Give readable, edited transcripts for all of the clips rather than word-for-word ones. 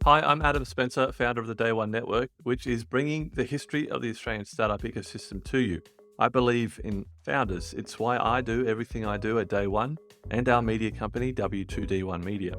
Hi, I'm Adam Spencer, founder of the Day One Network, which is bringing the history of the Australian startup ecosystem to you. I believe in founders. It's why I do everything I do at Day One and our media company, W2D1 Media.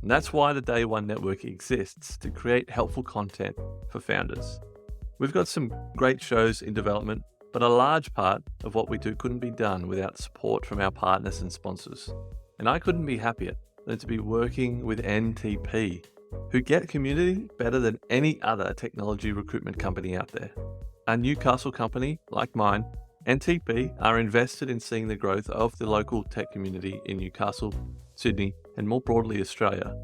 And that's why the Day One Network exists, to create helpful content for founders. We've got some great shows in development, but a large part of what we do couldn't be done without support from our partners and sponsors. And I couldn't be happier than to be working with NTP, who get community better than any other technology recruitment company out there. A Newcastle company like mine, NTP are invested in seeing the growth of the local tech community in Newcastle, Sydney, and more broadly Australia.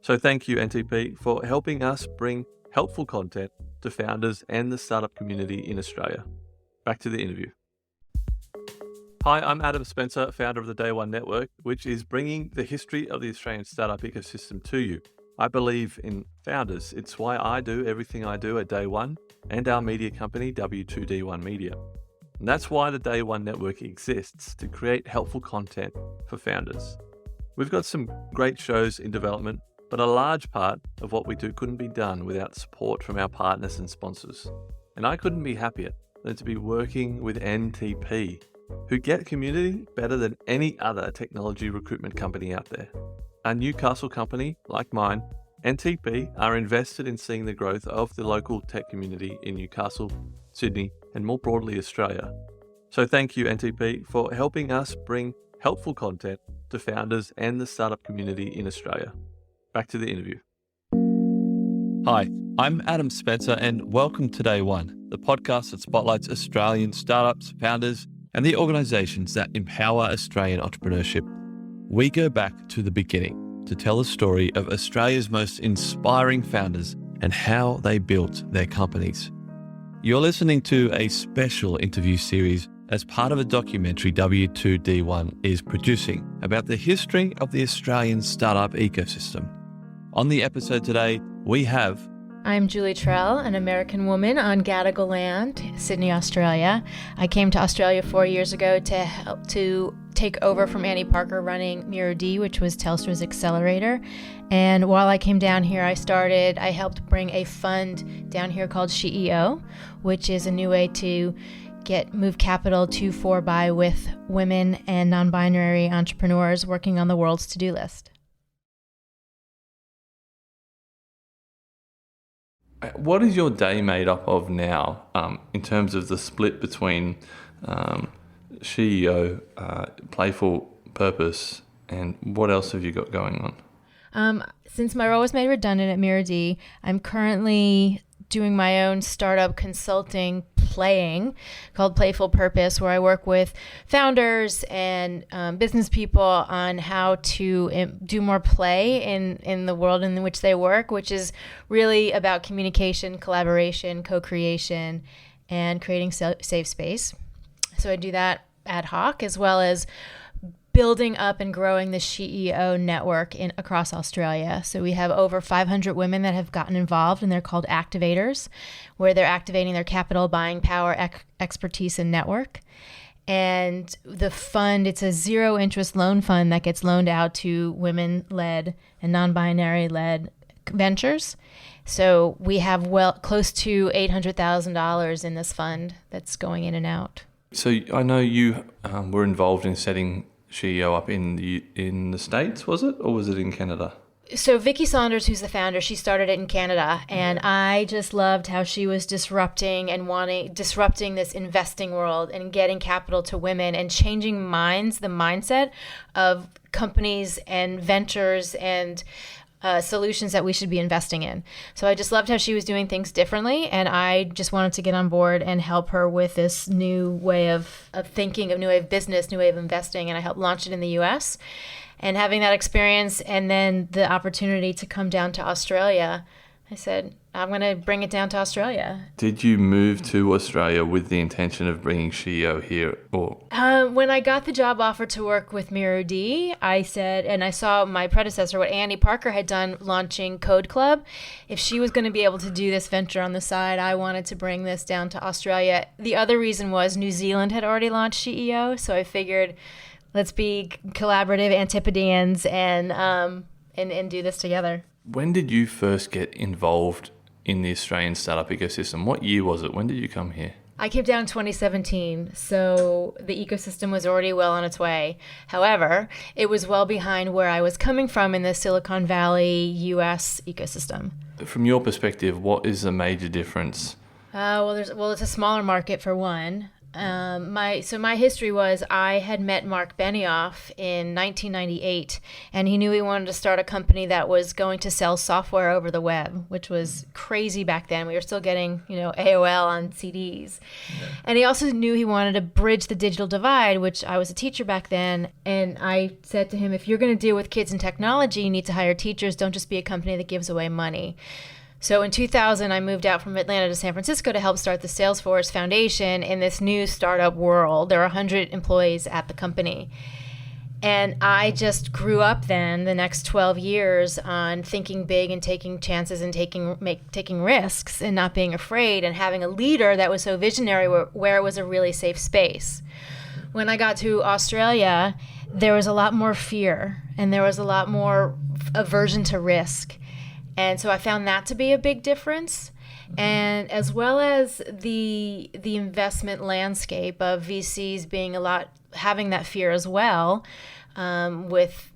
So thank you, NTP, for helping us bring helpful content to founders and the startup community in Australia. Back to the interview. Hi, I'm Adam Spencer, founder of the Day One Network, which is bringing the history of the Australian startup ecosystem to you. I believe in founders. It's why I do everything I do at Day One and our media company, W2D1 Media. And that's why the Day One Network exists, to create helpful content for founders. We've got some great shows in development, but a large part of what we do couldn't be done without support from our partners and sponsors. And I couldn't be happier than to be working with NTP, who get community better than any other technology recruitment company out there. A Newcastle company like mine, NTP are invested in seeing the growth of the local tech community in Newcastle, Sydney, and more broadly Australia. So thank you, NTP, for helping us bring helpful content to founders and the startup community in Australia. Back to the interview. Hi, I'm Adam Spencer, and welcome to Day One, the podcast that spotlights Australian startups, founders, and the organisations that empower Australian entrepreneurship. We go back to the beginning to tell the story of Australia's most inspiring founders and how they built their companies. You're listening to a special interview series as part of a documentary W2D1 is producing about the history of the Australian startup ecosystem. On the episode today, we have... I'm Julie Trell, an American woman on Gadigal land, Sydney, Australia. I came to Australia 4 years ago to take over from Annie Parker running Muru-D, which was Telstra's accelerator. And while I came down here, I helped bring a fund down here called SheEO, which is a new way to move capital to for by with women and non-binary entrepreneurs working on the world's to-do list. What is your day made up of now in terms of the split between SheEO, Playful Purpose, and what else have you got going on? Since my role was made redundant at Muru-D, I'm currently doing my own startup consulting called Playful Purpose, where I work with founders and business people on how to do more play in the world in which they work, which is really about communication, collaboration, co-creation, and creating safe space. So I do that ad hoc, as well as building up and growing the SheEO network across Australia. So we have over 500 women that have gotten involved, and they're called Activators, where they're activating their capital, buying power, expertise, and network. And the fund, it's a zero interest loan fund that gets loaned out to women-led and non-binary-led ventures. So we have close to $800,000 in this fund that's going in and out. So I know you were involved in setting SheEO up in the States, was it? Or was it in Canada? So Vicki Saunders, who's the founder, she started it in Canada, and I just loved how she was disrupting this investing world and getting capital to women and changing the mindset of companies and ventures and solutions that we should be investing in. So I just loved how she was doing things differently, and I just wanted to get on board and help her with this new way of thinking, a new way of business, new way of investing, and I helped launch it in the US. And having that experience and then the opportunity to come down to Australia, I said, I'm going to bring it down to Australia. Did you move to Australia with the intention of bringing SheEO here? Or when I got the job offer to work with Muru-D, I said, and I saw my predecessor, what Annie Parker had done launching Code Club, if she was going to be able to do this venture on the side, I wanted to bring this down to Australia. The other reason was New Zealand had already launched SheEO, so I figured let's be collaborative Antipodeans and do this together. When did you first get involved in the Australian startup ecosystem? What year was it? When did you come here? I came down 2017, so the ecosystem was already well on its way. However, it was well behind where I was coming from in the Silicon Valley, US ecosystem. From your perspective, what is the major difference? It's a smaller market for one. My history was I had met Mark Benioff in 1998, and he knew he wanted to start a company that was going to sell software over the web, which was crazy back then. We were still getting, AOL on CDs. Yeah. And he also knew he wanted to bridge the digital divide, which I was a teacher back then. And I said to him, if you're going to deal with kids and technology, you need to hire teachers. Don't just be a company that gives away money. So in 2000, I moved out from Atlanta to San Francisco to help start the Salesforce Foundation in this new startup world. There were 100 employees at the company. And I just grew up then the next 12 years on thinking big and taking chances and taking risks and not being afraid and having a leader that was so visionary where it was a really safe space. When I got to Australia, there was a lot more fear and there was a lot more aversion to risk. And so I found that to be a big difference. And as well as the investment landscape of VCs having that fear as well, with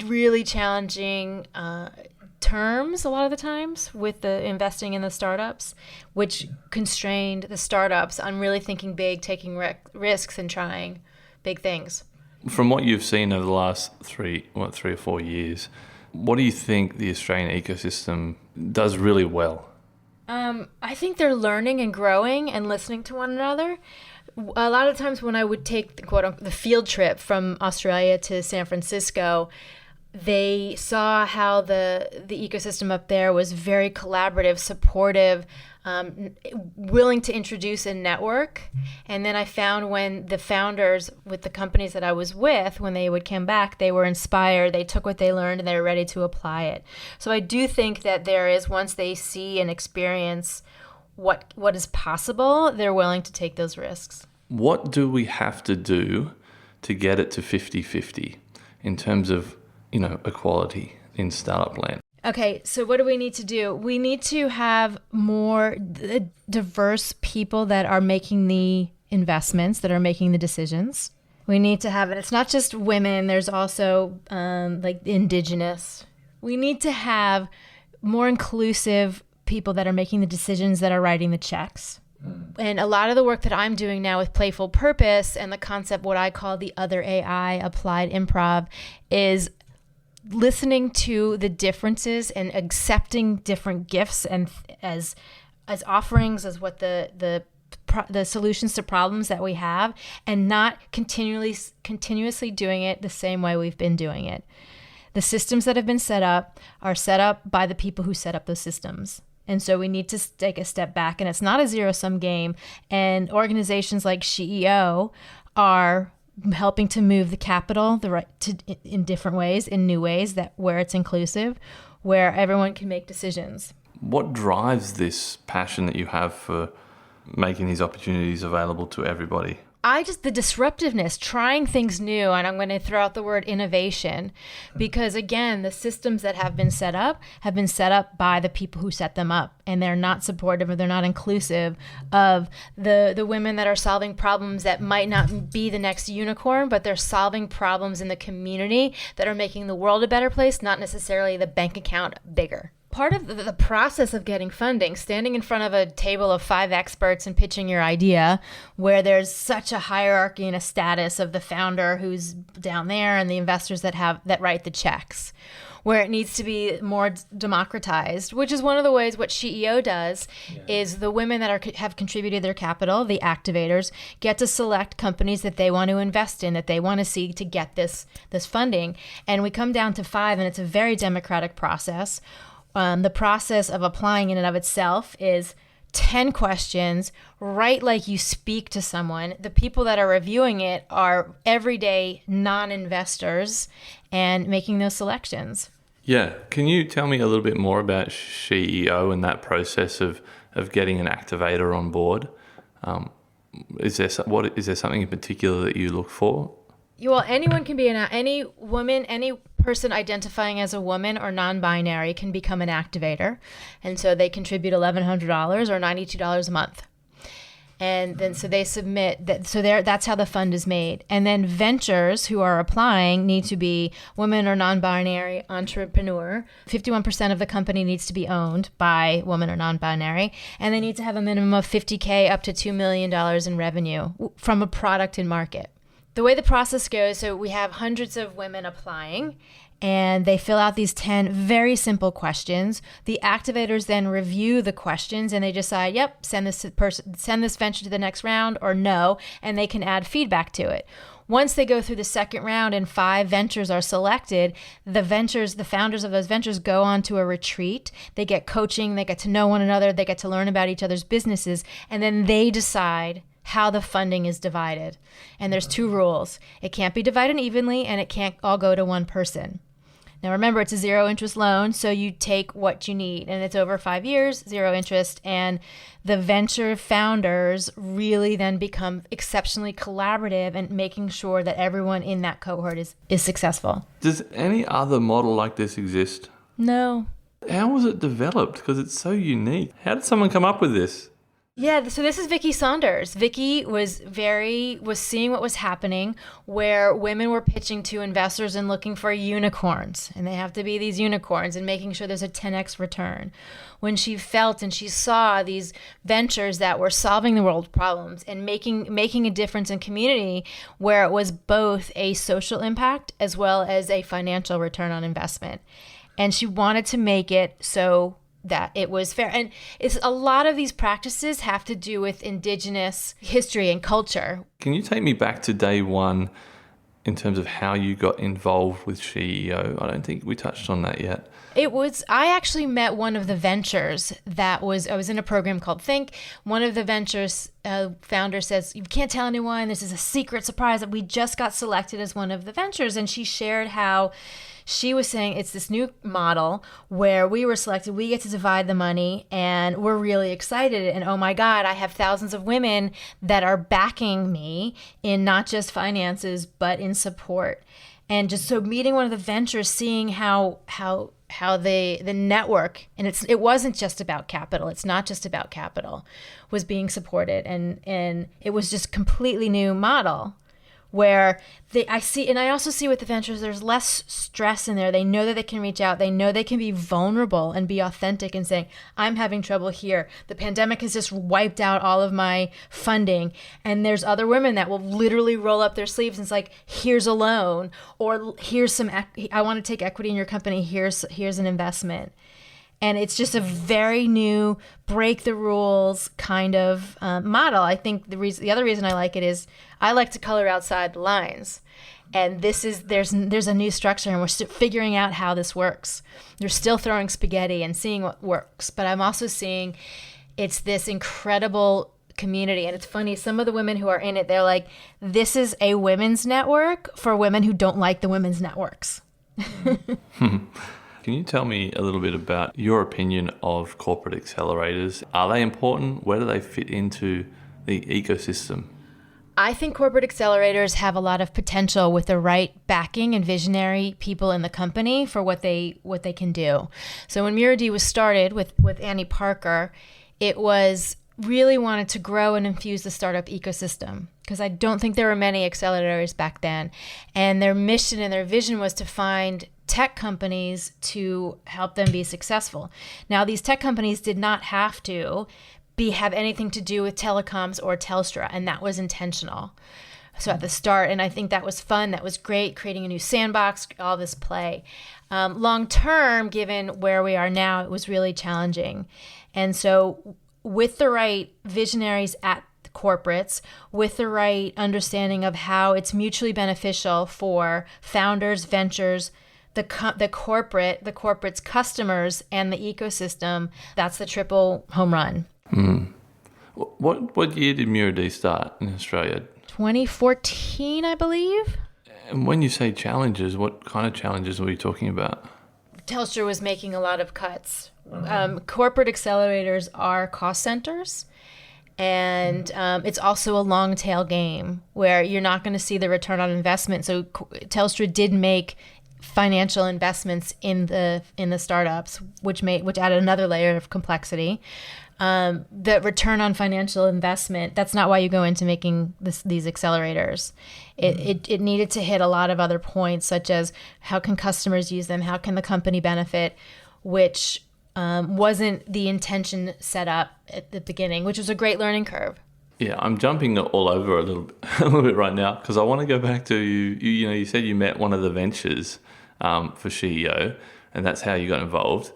really challenging terms a lot of the times with the investing in the startups, which constrained the startups on really thinking big, taking risks and trying big things. From what you've seen over the last 3 or 4 years, what do you think the Australian ecosystem does really well? I think they're learning and growing and listening to one another. A lot of times when I would take the field trip from Australia to San Francisco, they saw how the ecosystem up there was very collaborative, supportive, willing to introduce a network. And then I found when the founders with the companies that I was with, when they would come back, they were inspired, they took what they learned and they were ready to apply it. So I do think that there is, once they see and experience what is possible, they're willing to take those risks. What do we have to do to get it to 50-50 in terms of, equality in startup land? Okay, so what do we need to do? We need to have more diverse people that are making the investments, that are making the decisions. We need to have it. It's not just women. There's also indigenous. We need to have more inclusive people that are making the decisions, that are writing the checks. And a lot of the work that I'm doing now with Playful Purpose and the concept, what I call the other AI applied improv, is listening to the differences and accepting different gifts and as offerings, as what the solutions to problems that we have, and not continuously doing it the same way we've been doing it. The systems that have been set up are set up by the people who set up those systems. And so we need to take a step back, and it's not a zero-sum game. And organizations like SheEO are helping to move the capital in different ways, in new ways, where it's inclusive, where everyone can make decisions. What drives this passion that you have for making these opportunities available to everybody? The disruptiveness, trying things new, and I'm going to throw out the word innovation, because again, the systems that have been set up by the people who set them up, and they're not supportive or they're not inclusive of the women that are solving problems that might not be the next unicorn, but they're solving problems in the community that are making the world a better place, not necessarily the bank account bigger. Part of the process of getting funding, standing in front of a table of 5 experts and pitching your idea, where there's such a hierarchy and a status of the founder who's down there and the investors that write the checks, where it needs to be more democratized, which is one of the ways what SheEO does. Is the women that have contributed their capital, the activators, get to select companies that they want to invest in, that they want to see to get this funding. And we come down to 5, and it's a very democratic process. The process of applying in and of itself is 10 questions, write like you speak to someone. The people that are reviewing it are everyday non-investors and making those selections. Yeah. Can you tell me a little bit more about SheEO and that process of getting an activator on board? Is there something in particular that you look for? Well, anyone can be any woman, any person identifying as a woman or non-binary can become an activator. And so they contribute $1,100 or $92 a month. And then so they submit that. So that's how the fund is made. And then ventures who are applying need to be women or non-binary entrepreneur. 51% of the company needs to be owned by women or non-binary. And they need to have a minimum of $50K up to $2 million in revenue from a product in market. The way the process goes, so we have hundreds of women applying, and they fill out these 10 very simple questions. The activators then review the questions and they decide, yep, send this venture to the next round, or no, and they can add feedback to it. Once they go through the second round and 5 ventures are selected, the founders of those ventures go on to a retreat. They get coaching, they get to know one another, they get to learn about each other's businesses, and then they decide how the funding is divided. And there's 2 rules. It can't be divided evenly, and it can't all go to one person. Now remember, it's a 0 interest loan, so you take what you need, and it's over 5 years, 0 interest, and the venture founders really then become exceptionally collaborative and making sure that everyone in that cohort is successful. Does any other model like this exist? No. How was it developed? Because it's so unique. How did someone come up with this? Yeah, so this is Vicki Saunders. Vicki was seeing what was happening, where women were pitching to investors and looking for unicorns, and they have to be these unicorns, and making sure there's a 10x return. When she felt and she saw these ventures that were solving the world's problems and making a difference in community, where it was both a social impact as well as a financial return on investment. And she wanted to make it so that it was fair. And it's a lot of these practices have to do with indigenous history and culture. Can you take me back to day one in terms of how you got involved with SheEO? I don't think we touched on that yet. I actually met one of the ventures I was in a program called Think. One of the ventures founders says, you can't tell anyone, this is a secret surprise that we just got selected as one of the ventures. And she shared how she was saying it's this new model where we were selected, we get to divide the money, and we're really excited. And oh my God, I have thousands of women that are backing me in not just finances, but in support. And just so meeting one of the ventures, seeing how the network, and it wasn't just about capital, it's not just about capital, was being supported. And it was just completely new model where I also see with the ventures, there's less stress in there. They know that they can reach out. They know they can be vulnerable and be authentic and saying, I'm having trouble here. The pandemic has just wiped out all of my funding. And there's other women that will literally roll up their sleeves and it's like, here's a loan, or here's I want to take equity in your company. Here's an investment. And it's just a very new, break the rules kind of model. I think the other reason I like it is I like to color outside the lines. And there's a new structure, and we're still figuring out how this works. They're still throwing spaghetti and seeing what works. But I'm also seeing it's this incredible community. And it's funny, some of the women who are in it, they're like, this is a women's network for women who don't like the women's networks. Can you tell me a little bit about your opinion of corporate accelerators? Are they important? Where do they fit into the ecosystem? I think corporate accelerators have a lot of potential with the right backing and visionary people in the company for what they can do. So when Muru-D was started with Annie Parker, it was really wanted to grow and infuse the startup ecosystem, because I don't think there were many accelerators back then. And their mission and their vision was to find tech companies to help them be successful. Now, these tech companies did not have to have anything to do with telecoms or Telstra, and that was intentional. So at the start, and I think that was fun, that was great, creating a new sandbox, all this play. Long term, given where we are now, it was really challenging. And so with the right visionaries at the corporates, with the right understanding of how it's mutually beneficial for founders, ventures, the corporate's customers, and the ecosystem, that's the triple home run. Mm. What year did Muru-D start in Australia? 2014, I believe. And when you say challenges, what kind of challenges were you talking about? Telstra was making a lot of cuts. Corporate accelerators are cost centers, and it's also a long tail game where you're not going to see the return on investment. So Telstra did make financial investments in the startups, which added another layer of complexity. The return on financial investment, that's not why you go into making these accelerators. It needed to hit a lot of other points, such as how can customers use them? How can the company benefit? Which wasn't the intention set up at the beginning, which was a great learning curve. Yeah, I'm jumping all over a little bit right now because I want to go back to you said you met one of the ventures for SheEO, and that's how you got involved.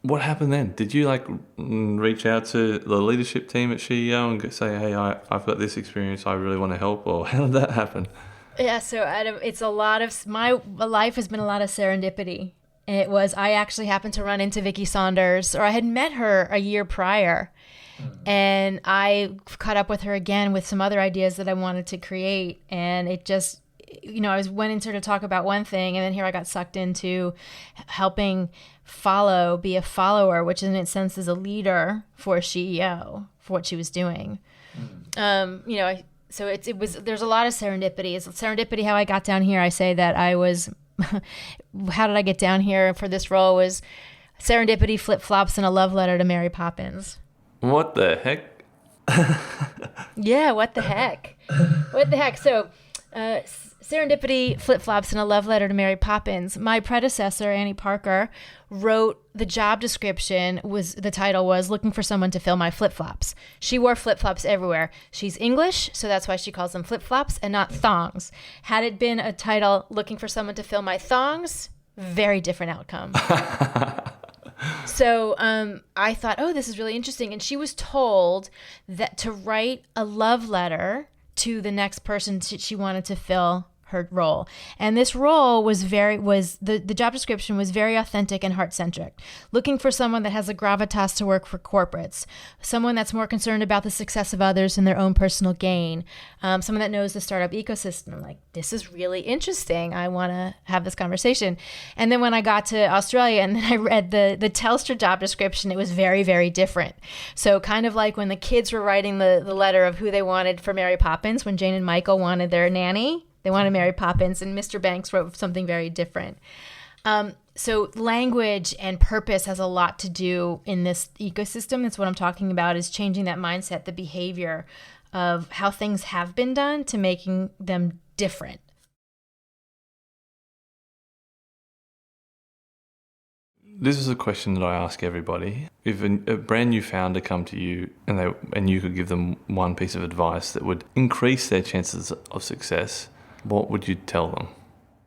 What happened then? Did you reach out to the leadership team at SheEO and say, hey, I've got this experience, I really want to help, or how did that happen? Yeah, so Adam, it's a lot of, my life has been a lot of serendipity. I actually happened to run into Vicki Saunders, or I had met her a year prior, and I caught up with her again with some other ideas that I wanted to create, and it just, I went into her to talk about one thing, and then here I got sucked into helping be a follower, which in its sense is a leader for SheEO, for what she was doing. So there's a lot of serendipity. It's serendipity how I got down here. I say that how did I get down here for this role was serendipity, flip-flops, and a love letter to Mary Poppins. What the heck? Yeah, what the heck? What the heck? So, serendipity, flip-flops, and a love letter to Mary Poppins. My predecessor, Annie Parker, wrote the job description. The title was looking for someone to fill my flip-flops. She wore flip-flops everywhere. She's English, so that's why she calls them flip-flops and not thongs. Had it been a title looking for someone to fill my thongs, very different outcome. So I thought, this is really interesting. And she was told that to write a love letter to the next person she wanted to fill her role. And this role the job description was very authentic and heart-centric. Looking for someone that has a gravitas to work for corporates, someone that's more concerned about the success of others and their own personal gain, someone that knows the startup ecosystem. Like, this is really interesting. I want to have this conversation. And then when I got to Australia and then I read the Telstra job description, it was very, very different. So kind of like when the kids were writing the letter of who they wanted for Mary Poppins, when Jane and Michael wanted their nanny, they wanted Mary Poppins, and Mr. Banks wrote something very different. So language and purpose has a lot to do in this ecosystem. That's what I'm talking about, is changing that mindset, the behavior of how things have been done to making them different. This is a question that I ask everybody. If a brand new founder come to you and you could give them one piece of advice that would increase their chances of success, what would you tell them?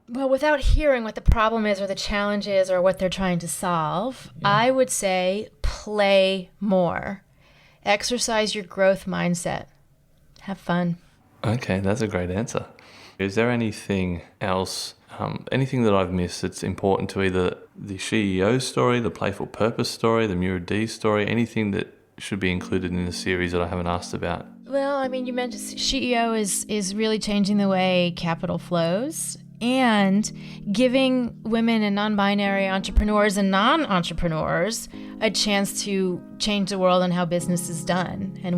Well, without hearing what the problem is or the challenge is or what they're trying to solve, I would say play more. Exercise your growth mindset. Have fun. Okay, that's a great answer. Is there anything else, anything that I've missed that's important to either the SheEO story, the Playful Purpose story, the Muru-D story, anything that should be included in the series that I haven't asked about? Well, I mean, you mentioned SheEO is really changing the way capital flows and giving women and non-binary entrepreneurs and non-entrepreneurs a chance to change the world and how business is done and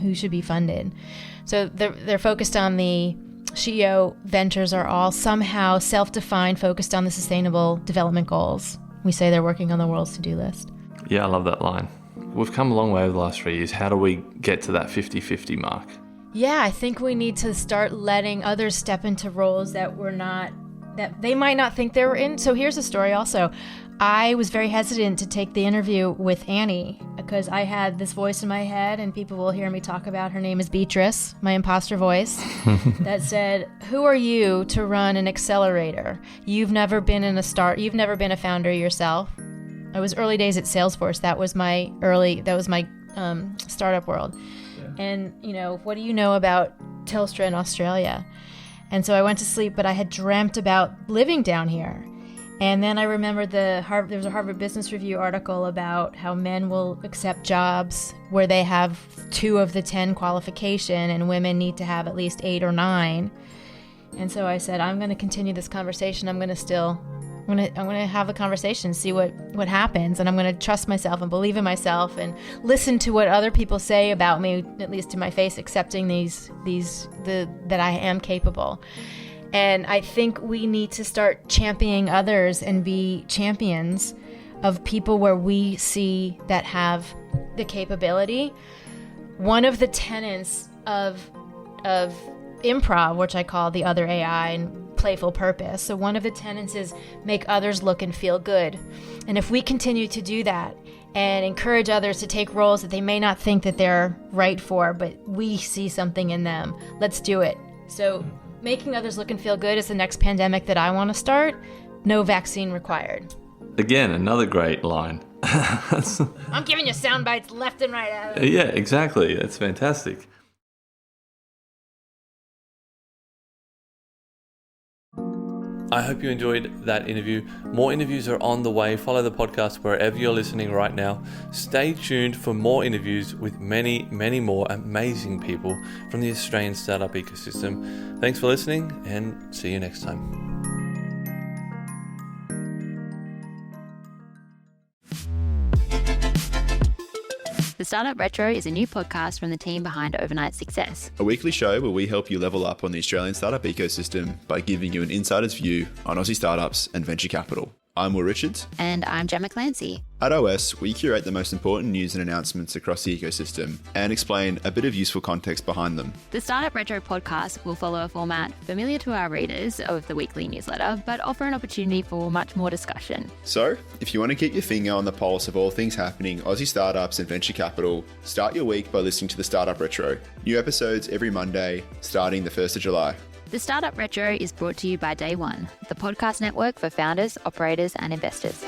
who should be funded. So they're focused on the SheEO ventures are all somehow self-defined, focused on the Sustainable Development Goals. We say they're working on the world's to-do list. Yeah, I love that line. We've come a long way over the last 3 years. How do we get to that 50-50 mark? Yeah, I think we need to start letting others step into roles that they might not think they were in. So here's a story also. I was very hesitant to take the interview with Annie because I had this voice in my head, and people will hear me talk about her name is Beatrice, my imposter voice, that said, "Who are you to run an accelerator? You've never been a founder yourself." It was early days at Salesforce. That was my startup world. Yeah. And, what do you know about Telstra in Australia? And so I went to sleep, but I had dreamt about living down here. And then I remembered there was a Harvard Business Review article about how men will accept jobs where they have 2 of the 10 qualification and women need to have at least 8 or 9. And so I said, I'm going to continue this conversation. I'm going to have a conversation, see what happens, and I'm going to trust myself and believe in myself and listen to what other people say about me, at least to my face, accepting that I am capable. And I think we need to start championing others and be champions of people where we see that have the capability. One of the tenets of improv, which I call the other AI, and playful purpose. So one of the tenets is make others look and feel good. And if we continue to do that and encourage others to take roles that they may not think that they're right for, but we see something in them, let's do it. So making others look and feel good is the next pandemic that I want to start. No vaccine required. Again, another great line. I'm giving you sound bites left and right. Yeah, exactly. That's fantastic. I hope you enjoyed that interview. More interviews are on the way. Follow the podcast wherever you're listening right now. Stay tuned for more interviews with many, many more amazing people from the Australian startup ecosystem. Thanks for listening, and see you next time. The Startup Retro is a new podcast from the team behind Overnight Success. A weekly show where we help you level up on the Australian startup ecosystem by giving you an insider's view on Aussie startups and venture capital. I'm Will Richards. And I'm Gemma Clancy. At OS, we curate the most important news and announcements across the ecosystem and explain a bit of useful context behind them. The Startup Retro podcast will follow a format familiar to our readers of the weekly newsletter, but offer an opportunity for much more discussion. So, if you want to keep your finger on the pulse of all things happening Aussie startups and venture capital, start your week by listening to the Startup Retro. New episodes every Monday, starting the 1st of July. The Startup Retro is brought to you by Day One, the podcast network for founders, operators, and investors.